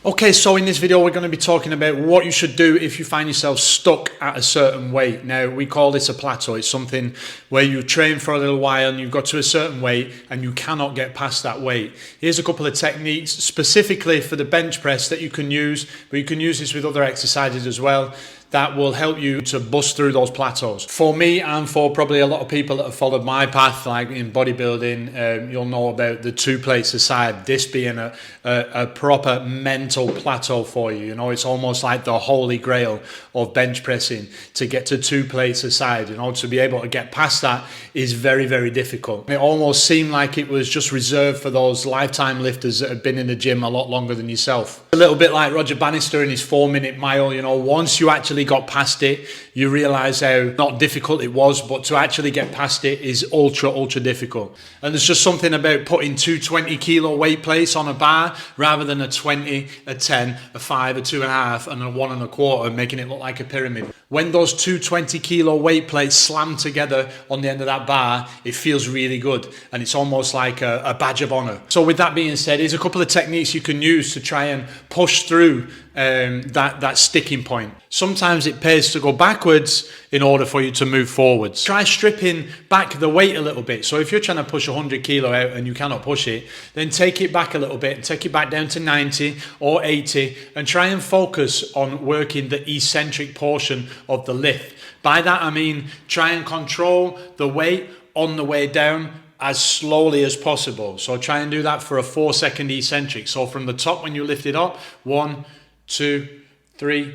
Okay, so in this video we're going to be talking about what you should do if you find yourself stuck at a certain weight. Now we call this a plateau. It's something where you train for a little while and you've got to a certain weight and you cannot get past that weight. Here's a couple of techniques specifically for the bench press that you can use, but you can use this with other exercises as well, that will help you to bust through those plateaus. For me and for probably a lot of people that have followed my path, like in bodybuilding, you'll know about the 2 plates a side, this being a proper mental plateau for you. You know, it's almost like the holy grail of bench pressing, to get to 2 plates a side. You know, to be able to get past that is very, very difficult. It almost seemed like it was just reserved for those lifetime lifters that have been in the gym a lot longer than yourself. A little bit like Roger Bannister in his 4-minute mile. You know, once you actually got past it, you realize how not difficult it was, but to actually get past it is ultra difficult. And there's just something about putting 2 20-kilo weight plates on a bar rather than a 20, a 10, a 5, a 2.5 and a 1 1/4, making it look like a pyramid. When those 2 20-kilo weight plates slam together on the end of that bar, it feels really good and it's almost like a badge of honor. So with that being said, here's a couple of techniques you can use to try and push through that sticking point. Sometimes it pays to go backwards in order for you to move forwards. Try stripping back the weight a little bit. So if you're trying to push 100 kilo out and you cannot push it, then take it back a little bit and take it back down to 90 or 80 and try and focus on working the eccentric portion of the lift. By that I mean try and control the weight on the way down as slowly as possible. So try and do that for a 4-second eccentric. So from the top, when you lift it up, 1, 2, 3,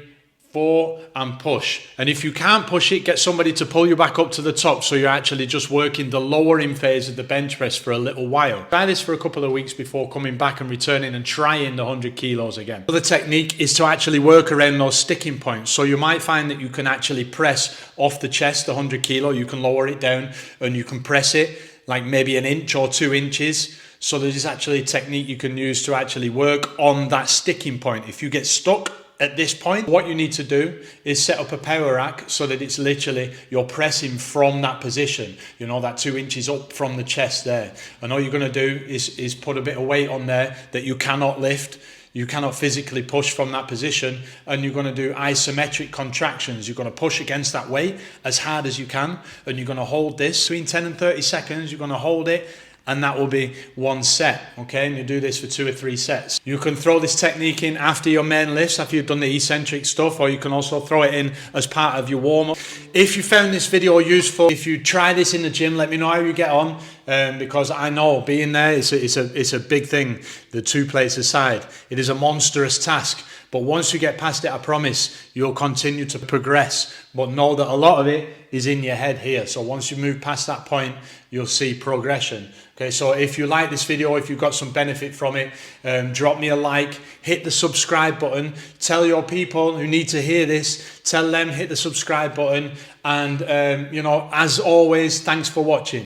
4, and push. And if you can't push it, get somebody to pull you back up to the top, so you're actually just working the lowering phase of the bench press for a little while. Try this for a couple of weeks before coming back and returning and trying the 100 kilos again. Another technique is to actually work around those sticking points. So you might find that you can actually press off the chest the 100 kilo, you can lower it down and you can press it like maybe 1 inch or 2 inches. So there's actually a technique you can use to actually work on that sticking point. If you get stuck at this point, what you need to do is set up a power rack so that it's literally, you're pressing from that position, you know, that 2 inches up from the chest there. And all you're going to do is put a bit of weight on there that you cannot lift. You cannot physically push from that position, and you're going to do isometric contractions. You're going to push against that weight as hard as you can, and you're going to hold this between 10 and 30 seconds. You're going to hold it, and that will be 1 set, okay? And you do this for 2 or 3 sets. You can throw this technique in after your main lifts, after you've done the eccentric stuff, or you can also throw it in as part of your warm-up. If you found this video useful, if you try this in the gym, let me know how you get on, because I know being there, it's a big thing, the 2 plates aside. It is a monstrous task. But once you get past it, I promise you'll continue to progress. But know that a lot of it is in your head here. So once you move past that point, you'll see progression. Okay, so if you like this video, if you've got some benefit from it, drop me a like, hit the subscribe button, tell your people who need to hear this, tell them, hit the subscribe button. And, you know, as always, thanks for watching.